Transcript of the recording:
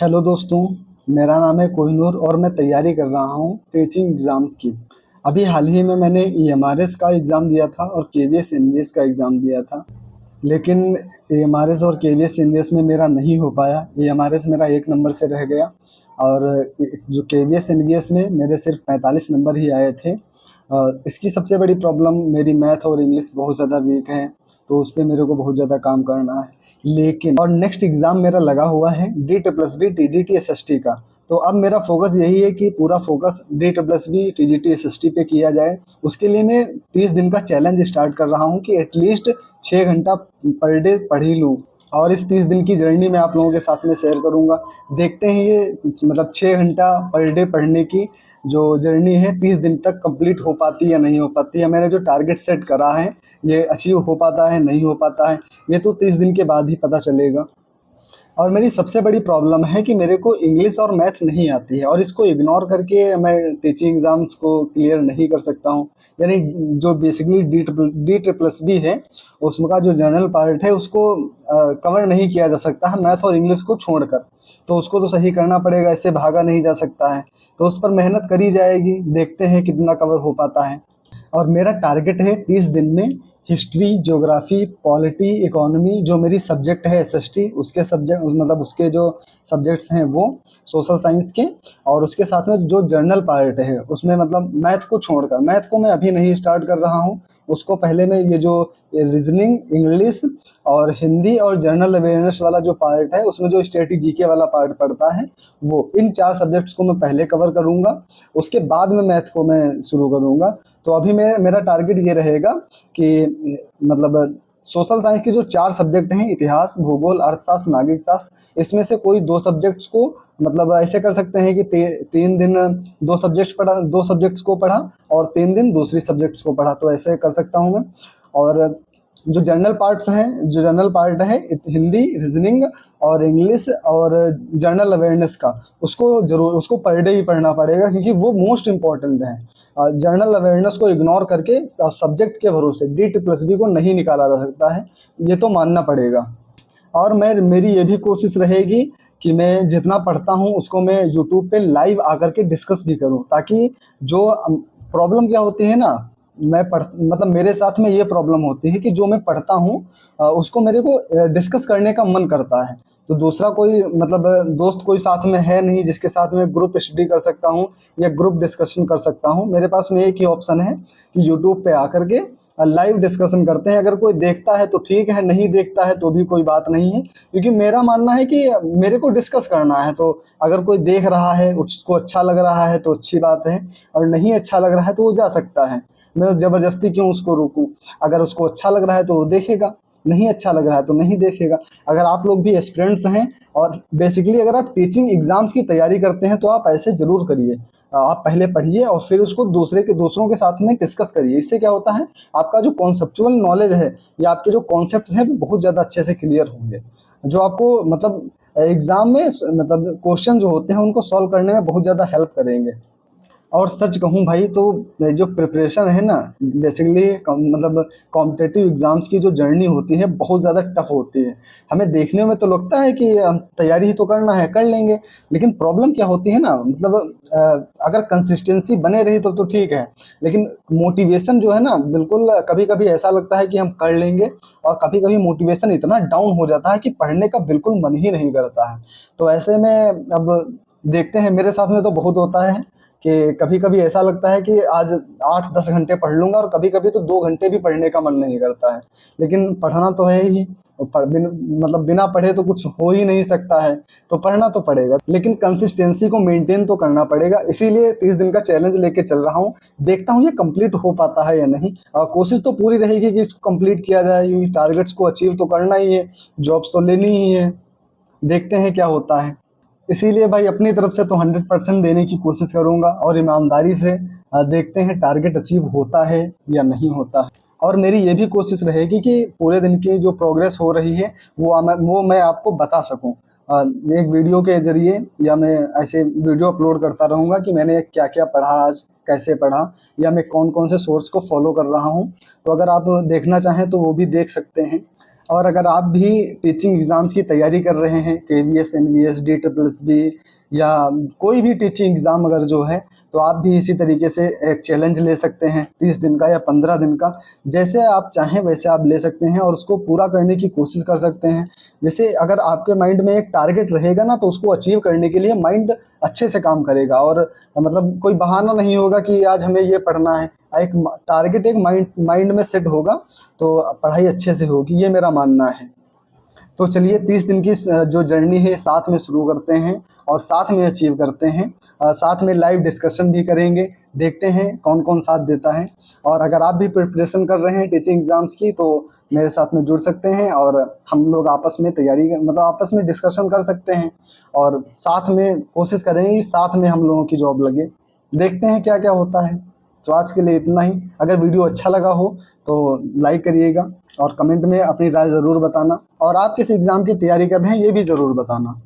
Hello दोस्तों, मेरा नाम है कोहिनूर और मैं तैयारी कर रहा हूँ टीचिंग एग्ज़ाम्स की। अभी हाल ही में मैंने ईएमआरएस का एग्ज़ाम दिया था और केवीएस एनवीएस का एग्ज़ाम दिया था। लेकिन ईएमआरएस और केवीएस एनवीएस में मेरा नहीं हो पाया। ईएमआरएस मेरा 1 नंबर से रह गया और जो केवीएस एनवीएस में मेरे सिर्फ 45 नंबर ही आए थे। और इसकी सबसे बड़ी प्रॉब्लम मेरी मैथ और इंग्लिश बहुत ज़्यादा वीक है, तो उस पे मेरे को बहुत ज़्यादा काम करना है। लेकिन और नेक्स्ट एग्ज़ाम मेरा लगा हुआ है DSSB TGT SST का। तो अब मेरा फ़ोकस यही है कि पूरा फ़ोकस DSSB TGT SST पे किया जाए। उसके लिए मैं 30 दिन का चैलेंज स्टार्ट कर रहा हूँ कि एटलीस्ट 6 घंटा पर डे पढ़ ही लूँ। और इस 30 दिन की जर्नी मैं आप लोगों के साथ में शेयर करूँगा। देखते हैं ये मतलब 6 घंटा पर डे पढ़ने की जो जर्नी है 30 दिन तक कंप्लीट हो पाती है या नहीं हो पाती है। मैंने जो टारगेट सेट करा है ये अचीव हो पाता है नहीं हो पाता है, ये तो 30 दिन के बाद ही पता चलेगा। और मेरी सबसे बड़ी प्रॉब्लम है कि मेरे को इंग्लिश और मैथ नहीं आती है और इसको इग्नोर करके मैं टीचिंग एग्ज़ाम्स को क्लियर नहीं कर सकता हूँ। यानी जो basically D triple S B है, उसका जो जनरल पार्ट है उसको कवर नहीं किया जा सकता है मैथ और इंग्लिश को छोड़कर। तो उसको तो सही करना पड़ेगा, इससे भागा नहीं जा सकता है। तो उस पर मेहनत करी जाएगी, देखते हैं कितना कवर हो पाता है। और मेरा टारगेट है 30 दिन में हिस्ट्री, ज्योग्राफी, पॉलिटी, इकोनॉमी जो मेरी सब्जेक्ट है एसएसटी, उसके सब्जेक्ट मतलब उसके जो सब्जेक्ट्स हैं वो सोशल साइंस के, और उसके साथ में जो जर्नल पार्ट है उसमें मतलब मैथ को छोड़कर, मैथ को मैं अभी नहीं स्टार्ट कर रहा हूँ। उसको पहले मैं ये जो रीजनिंग, इंग्लिश और हिंदी और जनरल अवेयरनेस वाला जो पार्ट है उसमें जो स्टैटिक जीके वाला पार्ट पड़ता है, वो इन 4 सब्जेक्ट्स को मैं पहले कवर करूँगा। उसके बाद में मैथ को मैं शुरू करूँगा। तो अभी मेरा टारगेट ये रहेगा कि मतलब सोशल साइंस के जो 4 सब्जेक्ट हैं, इतिहास, भूगोल, अर्थशास्त्र, नागरिक शास्त्र, इसमें से कोई 2 सब्जेक्ट्स को मतलब ऐसे कर सकते हैं कि 3 दिन 2 सब्जेक्ट्स को पढ़ा और 3 दिन दूसरी सब्जेक्ट्स को पढ़ा, तो ऐसे कर सकता हूँ मैं। और जो जनरल पार्ट है हिंदी, रीजनिंग और इंग्लिश और जनरल अवेयरनेस का, उसको पर डे ही पढ़ना पड़ेगा क्योंकि वो मोस्ट इम्पॉर्टेंट है। जनरल अवेयरनेस को इग्नोर करके सब्जेक्ट के भरोसे DSSB को नहीं निकाला जा सकता है, ये तो मानना पड़ेगा। और मेरी ये भी कोशिश रहेगी कि मैं जितना पढ़ता हूँ उसको मैं यूट्यूब पे लाइव आकर के डिस्कस भी करूँ, ताकि जो प्रॉब्लम क्या होती है ना, मतलब मेरे साथ में ये प्रॉब्लम होती है कि जो मैं पढ़ता हूँ उसको मेरे को डिस्कस करने का मन करता है। तो दूसरा कोई मतलब दोस्त कोई साथ में है नहीं जिसके साथ में ग्रुप स्टडी कर सकता हूँ या ग्रुप डिस्कशन कर सकता हूँ। मेरे पास में एक ही ऑप्शन है कि यूट्यूब पे आकर के लाइव डिस्कशन करते हैं। अगर कोई देखता है तो ठीक है, नहीं देखता है तो भी कोई बात नहीं है, क्योंकि मेरा मानना है कि मेरे को डिस्कस करना है। तो अगर कोई देख रहा है, उसको अच्छा लग रहा है तो अच्छी बात है, और नहीं अच्छा लग रहा है तो वो जा सकता है। मैं ज़बरदस्ती क्यों उसको रोकूं? अगर उसको अच्छा लग रहा है तो वो देखेगा, नहीं अच्छा लग रहा है तो नहीं देखेगा। अगर आप लोग भी एस्पिरेंट्स हैं और बेसिकली अगर आप टीचिंग एग्ज़ाम्स की तैयारी करते हैं तो आप ऐसे ज़रूर करिए। आप पहले पढ़िए और फिर उसको दूसरों के साथ में डिस्कस करिए। इससे क्या होता है, आपका जो कॉन्सेप्चुअल नॉलेज है या आपके जो कॉन्सेप्ट्स हैं वो बहुत ज़्यादा अच्छे से क्लियर होंगे, जो आपको मतलब एग्ज़ाम में मतलब क्वेश्चन जो होते हैं उनको सॉल्व करने में बहुत ज़्यादा हेल्प करेंगे। और सच कहूँ भाई तो जो प्रिपरेशन है ना, बेसिकली मतलब कॉम्पिटिटिव एग्ज़ाम्स की जो जर्नी होती है बहुत ज़्यादा टफ होती है। हमें देखने में तो लगता है कि तैयारी ही तो करना है, कर लेंगे। लेकिन प्रॉब्लम क्या होती है ना, मतलब अगर कंसिस्टेंसी बने रही तो ठीक है, लेकिन मोटिवेशन जो है ना, बिल्कुल कभी कभी ऐसा लगता है कि हम कर लेंगे, और कभी कभी मोटिवेशन इतना डाउन हो जाता है कि पढ़ने का बिल्कुल मन ही नहीं करता है। तो ऐसे में अब देखते हैं, मेरे साथ में तो बहुत होता है कि कभी-कभी ऐसा लगता है कि आज 8-10 घंटे पढ़ लूँगा, और कभी-कभी तो 2 घंटे भी पढ़ने का मन नहीं करता है। लेकिन पढ़ना तो है ही, और मतलब बिना पढ़े तो कुछ हो ही नहीं सकता है, तो पढ़ना तो पड़ेगा। लेकिन कंसिस्टेंसी को मेंटेन तो करना पड़ेगा, इसीलिए 30 दिन का चैलेंज लेके चल रहा हूँ। देखता हूँ ये कंप्लीट हो पाता है या नहीं। कोशिश तो पूरी रहेगी कि इसको कंप्लीट किया जाए, क्योंकि टारगेट्स को अचीव तो करना ही है, जॉब्स तो लेनी ही है। देखते हैं क्या होता है। इसीलिए भाई अपनी तरफ से तो 100% देने की कोशिश करूँगा, और ईमानदारी से देखते हैं टारगेट अचीव होता है या नहीं होता है। और मेरी ये भी कोशिश रहेगी कि पूरे दिन की जो प्रोग्रेस हो रही है वो मैं आपको बता सकूँ। एक वीडियो के ज़रिए, या मैं ऐसे वीडियो अपलोड करता रहूँगा कि मैंने क्या-क्या पढ़ा आज, कैसे पढ़ा, या मैं कौन-कौन से सोर्स को फॉलो कर रहा हूँ। तो अगर आप देखना चाहें तो वो भी देख सकते हैं। और अगर आप भी टीचिंग एग्ज़ाम्स की तैयारी कर रहे हैं, केवीएस, एनवीएस, DSSS या कोई भी टीचिंग एग्ज़ाम अगर जो है, तो आप भी इसी तरीके से एक चैलेंज ले सकते हैं 30 दिन का या 15 दिन का। जैसे आप चाहें वैसे आप ले सकते हैं और उसको पूरा करने की कोशिश कर सकते हैं। जैसे अगर आपके माइंड में एक टारगेट रहेगा ना, तो उसको अचीव करने के लिए माइंड अच्छे से काम करेगा और मतलब कोई बहाना नहीं होगा कि आज हमें ये पढ़ना है। एक टारगेट एक माइंड में सेट होगा, तो पढ़ाई अच्छे से होगी, ये मेरा मानना है। तो चलिए 30 दिन की जो जर्नी है साथ में शुरू करते हैं और साथ में अचीव करते हैं। साथ में लाइव डिस्कशन भी करेंगे, देखते हैं कौन कौन साथ देता है। और अगर आप भी प्रिपरेशन कर रहे हैं टीचिंग एग्ज़ाम्स की, तो मेरे साथ में जुड़ सकते हैं और हम लोग आपस में मतलब आपस में डिस्कशन कर सकते हैं और साथ में कोशिश करेंगे कि साथ में हम लोगों की जॉब लगे। देखते हैं क्या क्या होता है। तो आज के लिए इतना ही। अगर वीडियो अच्छा लगा हो तो लाइक करिएगा और कमेंट में अपनी राय ज़रूर बताना और आप किस एग्ज़ाम की तैयारी कर रहे हैं ये भी ज़रूर बताना।